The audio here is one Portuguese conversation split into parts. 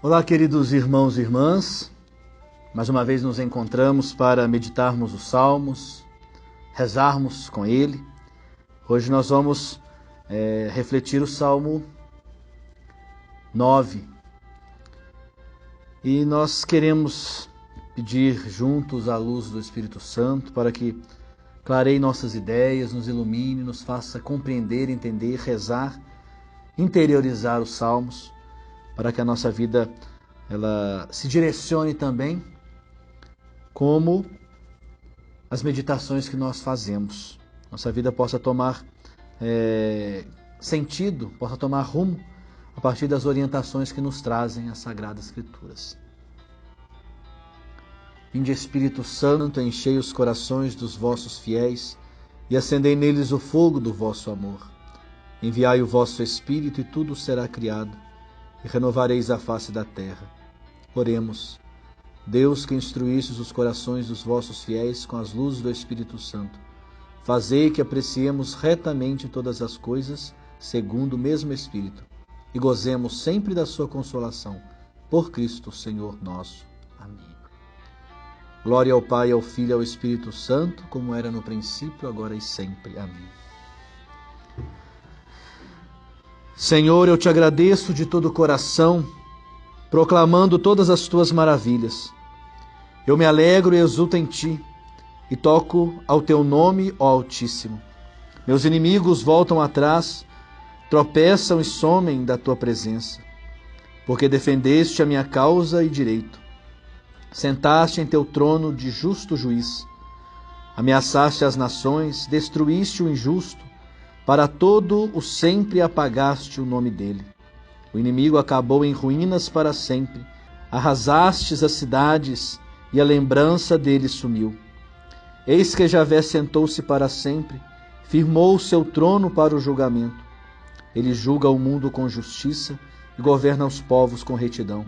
Olá, queridos irmãos e irmãs. Mais uma vez nos encontramos para meditarmos os Salmos, rezarmos com ele. Hoje nós vamos refletir o Salmo 9. E nós queremos pedir juntos a luz do Espírito Santo para que clareie nossas ideias, nos ilumine, nos faça compreender, entender, rezar, interiorizar os Salmos, para que a nossa vida ela se direcione também como as meditações que nós fazemos. Nossa vida possa tomar sentido, possa tomar rumo a partir das orientações que nos trazem as Sagradas Escrituras. Vinde, Espírito Santo, enchei os corações dos vossos fiéis e acendei neles o fogo do vosso amor. Enviai o vosso Espírito e tudo será criado, e renovareis a face da terra. Oremos. Deus, que instruístes os corações dos vossos fiéis com as luzes do Espírito Santo, fazei que apreciemos retamente todas as coisas, segundo o mesmo Espírito, e gozemos sempre da sua consolação. Por Cristo, Senhor nosso. Amém. Glória ao Pai, ao Filho e ao Espírito Santo, como era no princípio, agora e sempre. Amém. Senhor, eu te agradeço de todo o coração, proclamando todas as tuas maravilhas. Eu me alegro e exulto em ti, e toco ao teu nome, ó Altíssimo. Meus inimigos voltam atrás, tropeçam e somem da tua presença, porque defendeste a minha causa e direito. Sentaste em teu trono de justo juiz, ameaçaste as nações, destruíste o injusto, para todo o sempre apagaste o nome dele. O inimigo acabou em ruínas para sempre, arrasastes as cidades e a lembrança dele sumiu. Eis que Javé sentou-se para sempre, firmou o seu trono para o julgamento. Ele julga o mundo com justiça e governa os povos com retidão.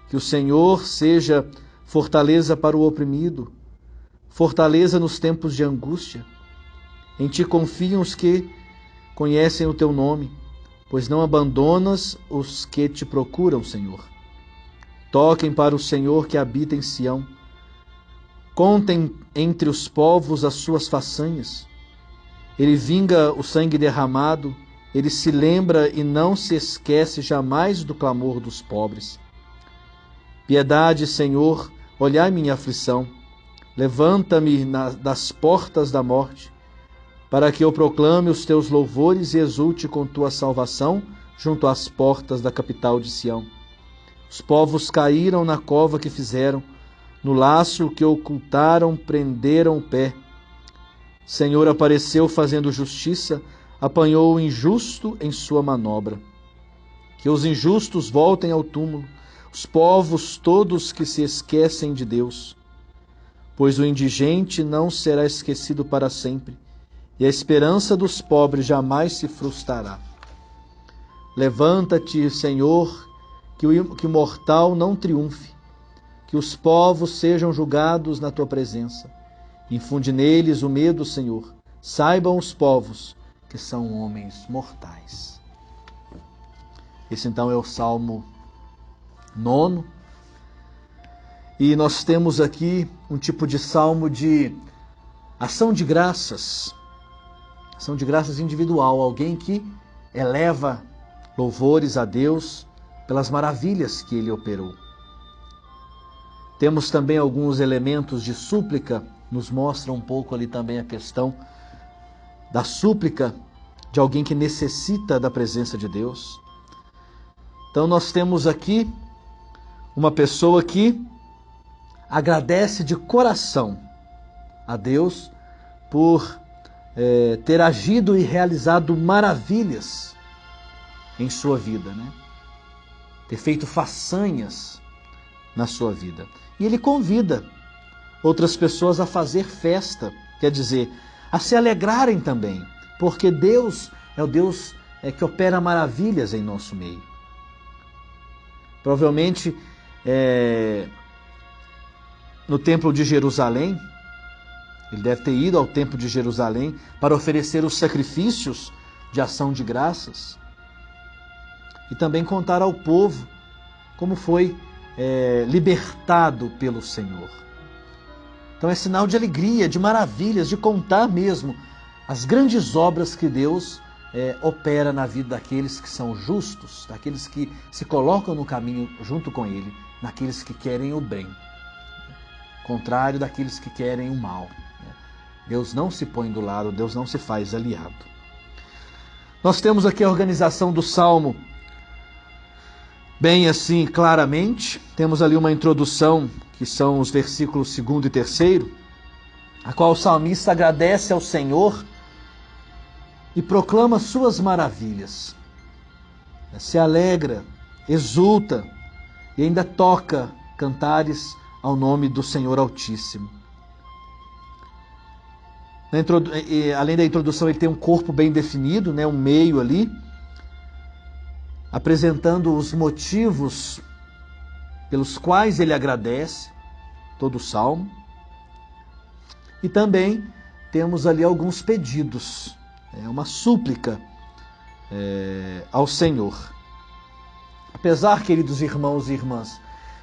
Que o Senhor seja fortaleza para o oprimido, fortaleza nos tempos de angústia. Em ti confiam os que conhecem o teu nome, pois não abandonas os que te procuram, Senhor. Toquem para o Senhor que habita em Sião. Contem entre os povos as suas façanhas. Ele vinga o sangue derramado, ele se lembra e não se esquece jamais do clamor dos pobres. Piedade, Senhor, olhai minha aflição. Levanta-me das portas da morte, para que eu proclame os teus louvores e exulte com tua salvação junto às portas da capital de Sião. Os povos caíram na cova que fizeram, no laço que ocultaram, prenderam o pé. Senhor apareceu fazendo justiça, apanhou o injusto em sua manobra. Que os injustos voltem ao túmulo, os povos todos que se esquecem de Deus. Pois o indigente não será esquecido para sempre, e a esperança dos pobres jamais se frustrará. Levanta-te, Senhor, que o mortal não triunfe, que os povos sejam julgados na tua presença. Infunde neles o medo, Senhor. Saibam os povos que são homens mortais. Esse então é o Salmo 9. E nós temos aqui um tipo de salmo de ação de graças. Ação de graças individual, alguém que eleva louvores a Deus pelas maravilhas que ele operou. Temos também alguns elementos de súplica, nos mostra um pouco ali também a questão da súplica de alguém que necessita da presença de Deus. Então nós temos aqui uma pessoa que agradece de coração a Deus por ter agido e realizado maravilhas em sua vida, né? Ter feito façanhas na sua vida. E ele convida outras pessoas a fazer festa, quer dizer, a se alegrarem também, porque Deus é o Deus que opera maravilhas em nosso meio. Provavelmente, no Templo de Jerusalém, ele deve ter ido ao Templo de Jerusalém para oferecer os sacrifícios de ação de graças e também contar ao povo como foi libertado pelo Senhor. Então é sinal de alegria, de maravilhas, de contar mesmo as grandes obras que Deus opera na vida daqueles que são justos, daqueles que se colocam no caminho junto com Ele, naqueles que querem o bem, contrário daqueles que querem o mal. Deus não se põe do lado, Deus não se faz aliado. Nós temos aqui a organização do Salmo bem assim claramente. Temos ali uma introdução, que são os versículos 2º e 3º, a qual o salmista agradece ao Senhor e proclama suas maravilhas. Se alegra, exulta e ainda toca cantares ao nome do Senhor Altíssimo. Além da introdução, ele tem um corpo bem definido, um meio ali, apresentando os motivos pelos quais ele agradece todo o salmo. E também temos ali alguns pedidos, uma súplica ao Senhor. Apesar, queridos irmãos e irmãs,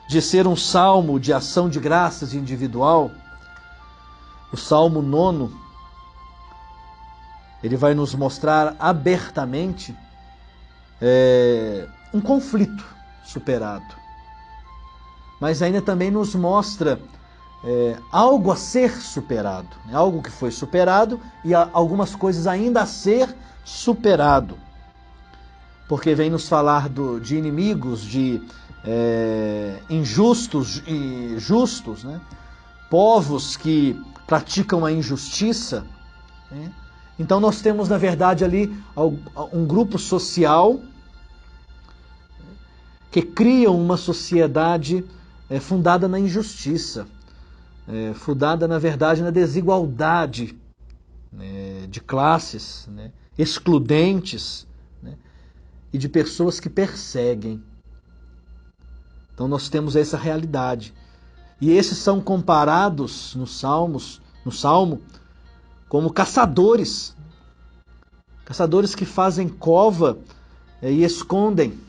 de ser um salmo de ação de graças individual, o Salmo 9, ele vai nos mostrar abertamente um conflito superado. Mas ainda também nos mostra algo a ser superado, algo que foi superado e algumas coisas ainda a ser superado. Porque vem nos falar de inimigos, de injustos e justos, povos que praticam a injustiça. Então nós temos, na verdade, ali um grupo social que cria uma sociedade fundada na injustiça, fundada, na verdade, na desigualdade de classes, excludentes, e de pessoas que perseguem. Então nós temos essa realidade. E esses são comparados no Salmo como caçadores. Caçadores que fazem cova e escondem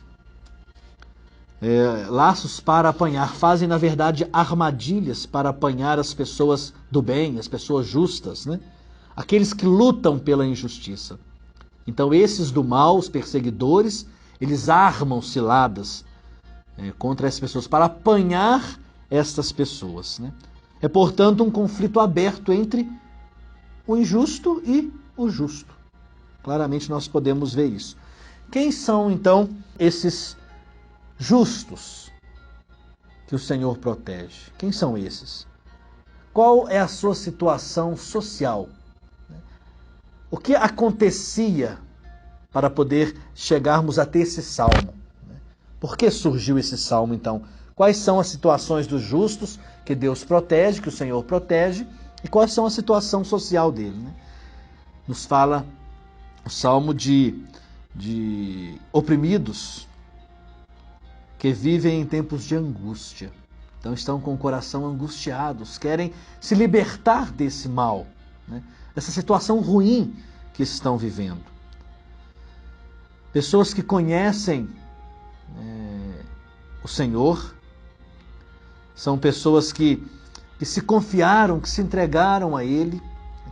laços para apanhar. Fazem, na verdade, armadilhas para apanhar as pessoas do bem, as pessoas justas, aqueles que lutam pela injustiça. Então esses do mal, os perseguidores, eles armam ciladas contra essas pessoas para apanhar estas pessoas. É, portanto, um conflito aberto entre o injusto e o justo. Claramente nós podemos ver isso. Quem são, então, esses justos que o Senhor protege? Quem são esses? Qual é a sua situação social? O que acontecia para poder chegarmos a ter esse salmo? Por que surgiu esse salmo, então? Quais são as situações dos justos que Deus protege, que o Senhor protege, e quais são a situação social dele? Nos fala o salmo de oprimidos que vivem em tempos de angústia. Então estão com o coração angustiados, querem se libertar desse mal, dessa situação ruim que estão vivendo. Pessoas que conhecem o Senhor, são pessoas que se confiaram, que se entregaram a Ele,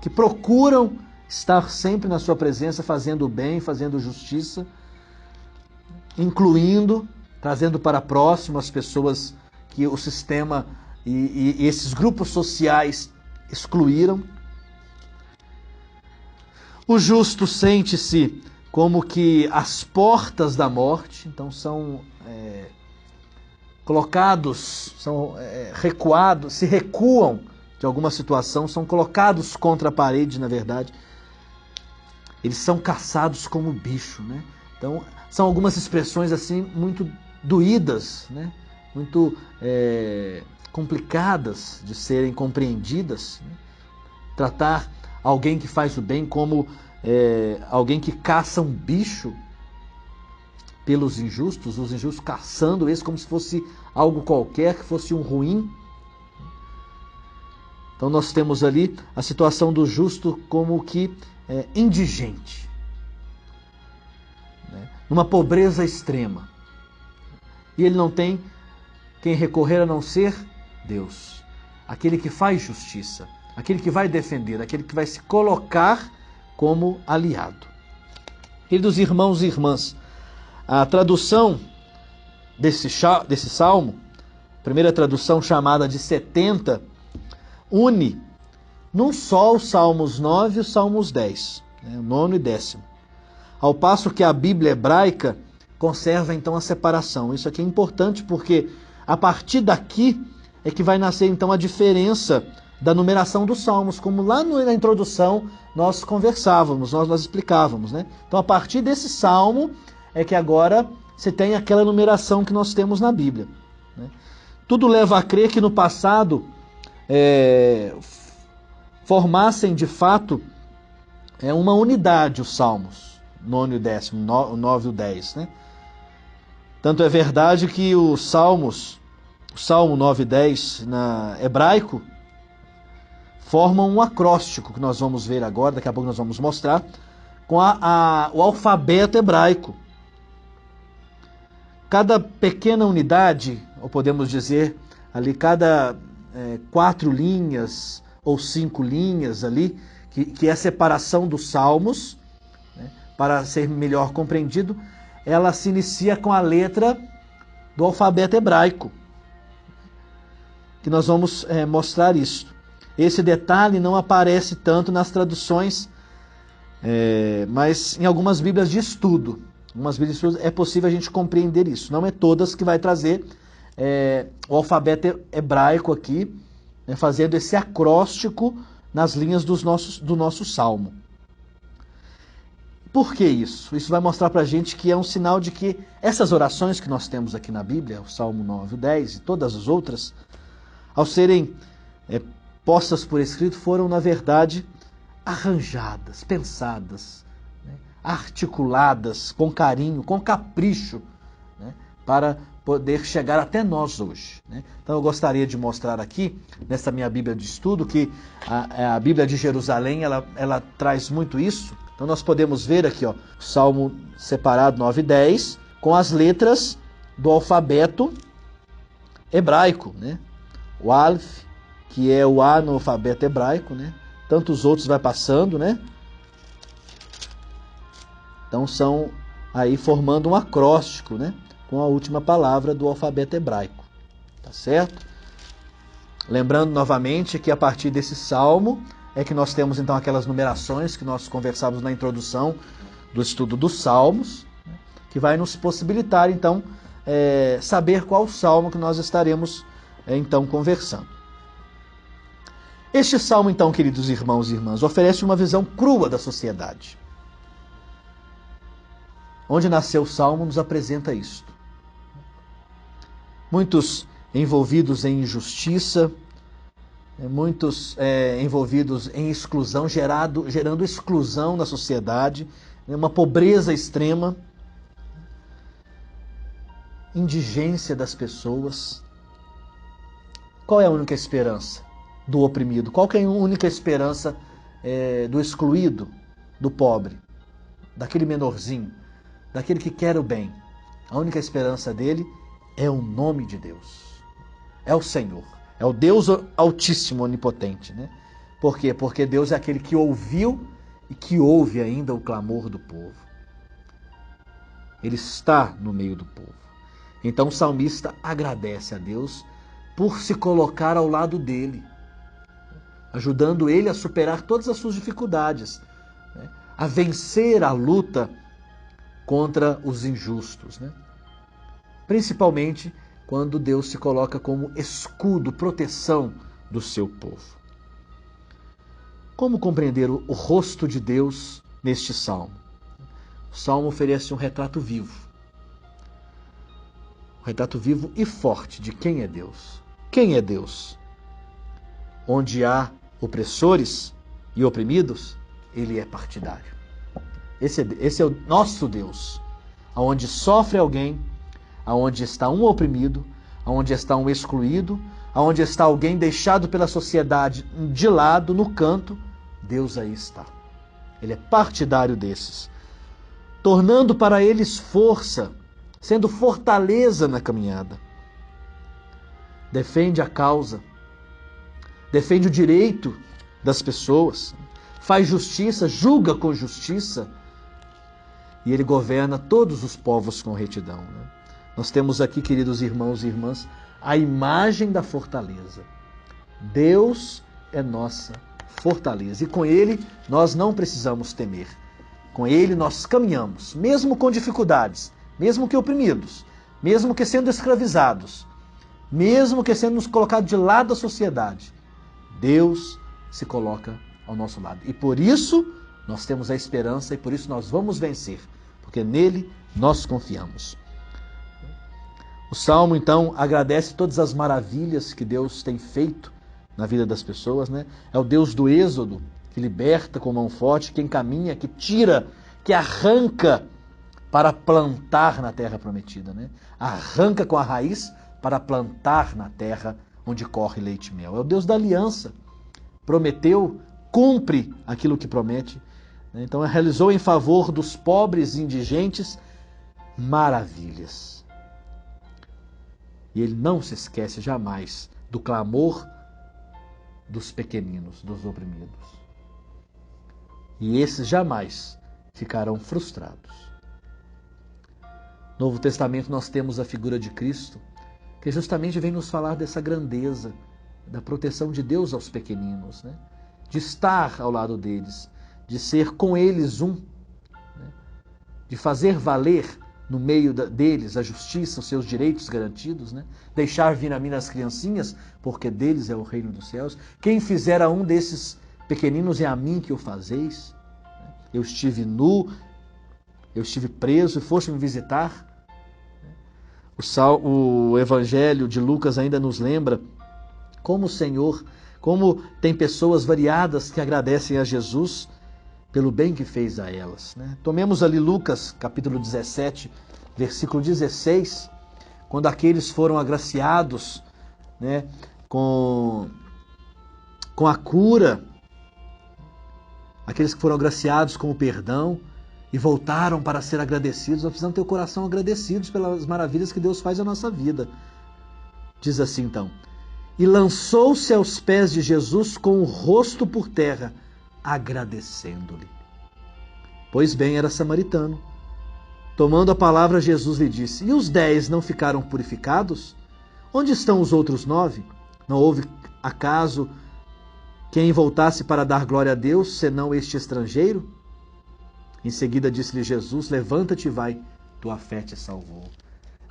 que procuram estar sempre na sua presença, fazendo o bem, fazendo justiça, incluindo, trazendo para próximo as pessoas que o sistema e esses grupos sociais excluíram. O justo sente-se como que às portas da morte, então são colocados, são recuados, se recuam de alguma situação, são colocados contra a parede, na verdade. Eles são caçados como bicho, Então, são algumas expressões assim muito doídas, muito complicadas de serem compreendidas. Tratar alguém que faz o bem como alguém que caça um bicho pelos injustos, os injustos caçando esse como se fosse algo qualquer, que fosse um ruim. Então nós temos ali a situação do justo como que indigente, numa pobreza extrema. e ele não tem quem recorrer a não ser Deus. Aquele que faz justiça, aquele que vai defender, aquele que vai se colocar como aliado. Queridos irmãos e irmãs, a tradução desse salmo, primeira tradução chamada de 70, une num só os Salmos 9 e os Salmos 10, o 9º e 10º. Ao passo que a Bíblia hebraica conserva então a separação. Isso aqui é importante porque a partir daqui é que vai nascer então a diferença da numeração dos salmos, como lá na introdução nós conversávamos, nós explicávamos, né? Então a partir desse salmo é que agora você tem aquela numeração que nós temos na Bíblia, né? Tudo leva a crer que no passado formassem de fato uma unidade os salmos, 9 e o 10º, o 9 e o 10, né? Tanto é verdade que o Salmo 9 e 10 na hebraico formam um acróstico, que nós vamos ver agora, daqui a pouco nós vamos mostrar, com o alfabeto hebraico. Cada pequena unidade, ou podemos dizer ali, cada 4 linhas ou 5 linhas ali, que é a separação dos salmos, né, para ser melhor compreendido, ela se inicia com a letra do alfabeto hebraico, que nós vamos mostrar isso. Esse detalhe não aparece tanto nas traduções, mas em algumas Bíblias de estudo. Algumas Bíblias de estudo é possível a gente compreender isso. Não é todas que vai trazer o alfabeto hebraico aqui, né, fazendo esse acróstico nas linhas do nosso salmo. Por que isso? Isso vai mostrar para a gente que é um sinal de que essas orações que nós temos aqui na Bíblia, o Salmo 9, o 10 e todas as outras, ao serem postas por escrito, foram, na verdade, arranjadas, pensadas, né, articuladas com carinho, com capricho, né, para poder chegar até nós hoje, né? Então eu gostaria de mostrar aqui, nessa minha Bíblia de estudo, que a Bíblia de Jerusalém, ela traz muito isso. Então nós podemos ver aqui, ó, o Salmo separado 9 e 10, com as letras do alfabeto hebraico, né? O Aleph, que é o A no alfabeto hebraico, né? Tantos outros vai passando, né? Então são aí formando um acróstico, né, com a última palavra do alfabeto hebraico. Tá certo? Lembrando novamente que a partir desse salmo é que nós temos então aquelas numerações que nós conversávamos na introdução do estudo dos salmos, né, que vai nos possibilitar então saber qual salmo que nós estaremos então conversando. Este salmo então, queridos irmãos e irmãs, oferece uma visão crua da sociedade. Onde nasceu o salmo nos apresenta isto. Muitos envolvidos em injustiça, muitos envolvidos em exclusão, gerando exclusão na sociedade, uma pobreza extrema, indigência das pessoas. Qual é a única esperança do oprimido? Qual que é a única esperança do excluído, do pobre, daquele menorzinho, daquele que quer o bem? A única esperança dele é o nome de Deus. É o Senhor. É o Deus Altíssimo, Onipotente, né? Por quê? Porque Deus é aquele que ouviu e que ouve ainda o clamor do povo. Ele está no meio do povo. Então o salmista agradece a Deus por se colocar ao lado dele, ajudando ele a superar todas as suas dificuldades, né? A vencer a luta contra os injustos, né? Principalmente quando Deus se coloca como escudo, proteção do seu povo. Como compreender o rosto de Deus neste salmo? O salmo oferece um retrato vivo. Um retrato vivo e forte de quem é Deus. Quem é Deus? Onde há opressores e oprimidos, ele é partidário. Esse é o nosso Deus. Onde sofre alguém, aonde está um oprimido, aonde está um excluído, aonde está alguém deixado pela sociedade de lado, no canto, Deus aí está. Ele é partidário desses, tornando para eles força, sendo fortaleza na caminhada. Defende a causa, defende o direito das pessoas, faz justiça, julga com justiça, e ele governa todos os povos com retidão. Nós temos aqui, queridos irmãos e irmãs, a imagem da fortaleza. Deus é nossa fortaleza, e com Ele nós não precisamos temer. Com Ele nós caminhamos, mesmo com dificuldades, mesmo que oprimidos, mesmo que sendo escravizados, mesmo que sendo nos colocados de lado da sociedade. Deus se coloca ao nosso lado. E por isso nós temos a esperança e por isso nós vamos vencer, porque nele nós confiamos. O Salmo, então, agradece todas as maravilhas que Deus tem feito na vida das pessoas, né? É o Deus do êxodo, que liberta com mão forte, que encaminha, que tira, que arranca para plantar na terra prometida, né? Arranca com a raiz para plantar na terra onde corre leite e mel. É o Deus da aliança. Prometeu, cumpre aquilo que promete. Então, realizou em favor dos pobres e indigentes maravilhas. E ele não se esquece jamais do clamor dos pequeninos, dos oprimidos. E esses jamais ficarão frustrados. No Novo Testamento nós temos a figura de Cristo, que justamente vem nos falar dessa grandeza, da proteção de Deus aos pequeninos, né? De estar ao lado deles, de ser com eles um, né? De fazer valer no meio deles a justiça, os seus direitos garantidos, né? Deixar vir a mim as criancinhas, porque deles é o reino dos céus. Quem fizer a um desses pequeninos é a mim que o fazeis. Eu estive nu, eu estive preso e foste me visitar. O Evangelho de Lucas ainda nos lembra como o Senhor, como tem pessoas variadas que agradecem a Jesus pelo bem que fez a elas, né? Tomemos ali Lucas, capítulo 17, versículo 16, quando aqueles foram agraciados, né, com a cura, aqueles que foram agraciados com o perdão e voltaram para ser agradecidos. Nós precisamos ter o coração agradecidos pelas maravilhas que Deus faz na nossa vida. Diz assim então: e lançou-se aos pés de Jesus com o rosto por terra, agradecendo-lhe. Pois bem, era samaritano. Tomando a palavra, Jesus lhe disse: e os 10 não ficaram purificados? Onde estão os outros 9? Não houve acaso quem voltasse para dar glória a Deus, senão este estrangeiro? Em seguida disse-lhe Jesus: levanta-te e vai, tua fé te salvou.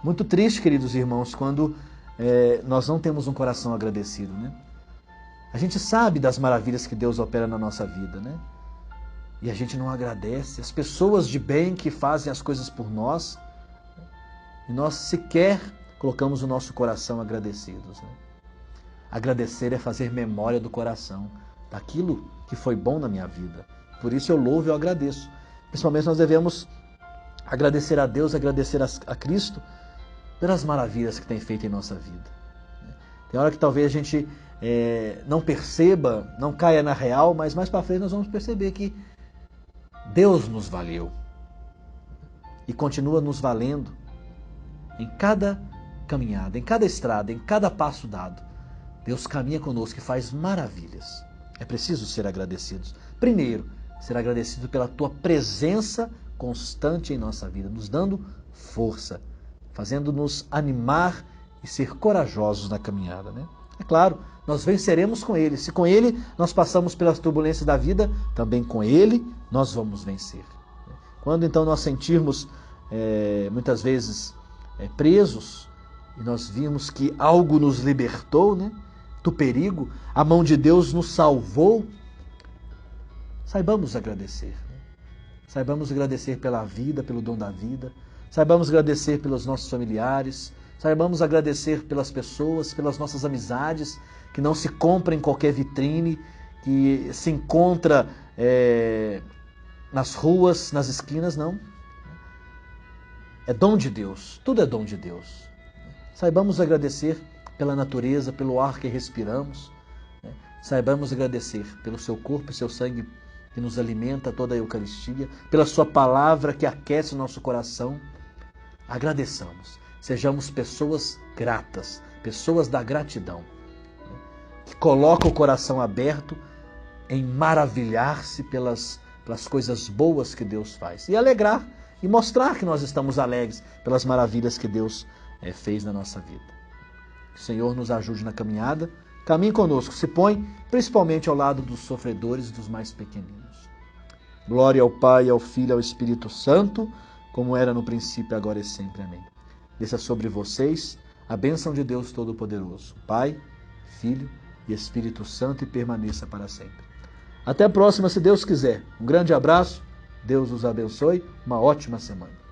Muito triste, queridos irmãos, quando nós não temos um coração agradecido, né? A gente sabe das maravilhas que Deus opera na nossa vida, né? E a gente não agradece. As pessoas de bem que fazem as coisas por nós, e nós sequer colocamos o nosso coração agradecidos, né? Agradecer é fazer memória do coração, daquilo que foi bom na minha vida. Por isso eu louvo e eu agradeço. Principalmente nós devemos agradecer a Deus, agradecer a Cristo pelas maravilhas que tem feito em nossa vida. Tem hora que talvez a gente não perceba, não caia na real, mas mais para frente nós vamos perceber que Deus nos valeu e continua nos valendo em cada caminhada, em cada estrada, em cada passo dado. Deus caminha conosco e faz maravilhas. É preciso ser agradecidos. Primeiro, ser agradecido pela tua presença constante em nossa vida, nos dando força, fazendo-nos animar e ser corajosos na caminhada, né? É claro, nós venceremos com Ele. Se com Ele nós passamos pelas turbulências da vida, também com Ele nós vamos vencer. Quando então nós sentirmos muitas vezes presos e nós vimos que algo nos libertou, né, do perigo, a mão de Deus nos salvou, saibamos agradecer. Né? Saibamos agradecer pela vida, pelo dom da vida. Saibamos agradecer pelos nossos familiares. Saibamos agradecer pelas pessoas, pelas nossas amizades, que não se compra em qualquer vitrine, que se encontra nas ruas, nas esquinas, não. É dom de Deus, tudo é dom de Deus. Saibamos agradecer pela natureza, pelo ar que respiramos. Saibamos agradecer pelo seu corpo e seu sangue que nos alimenta toda a Eucaristia, pela sua palavra que aquece o nosso coração. agradeçamos. Sejamos pessoas gratas, pessoas da gratidão, que colocam o coração aberto em maravilhar-se pelas coisas boas que Deus faz. E alegrar e mostrar que nós estamos alegres pelas maravilhas que Deus fez na nossa vida. Que o Senhor nos ajude na caminhada. Caminhe conosco, se põe principalmente ao lado dos sofredores e dos mais pequeninos. Glória ao Pai, ao Filho e ao Espírito Santo, como era no princípio, agora e sempre. Amém. Desça sobre vocês a bênção de Deus Todo-Poderoso, Pai, Filho e Espírito Santo, e permaneça para sempre. Até a próxima, se Deus quiser. Um grande abraço, Deus os abençoe, uma ótima semana.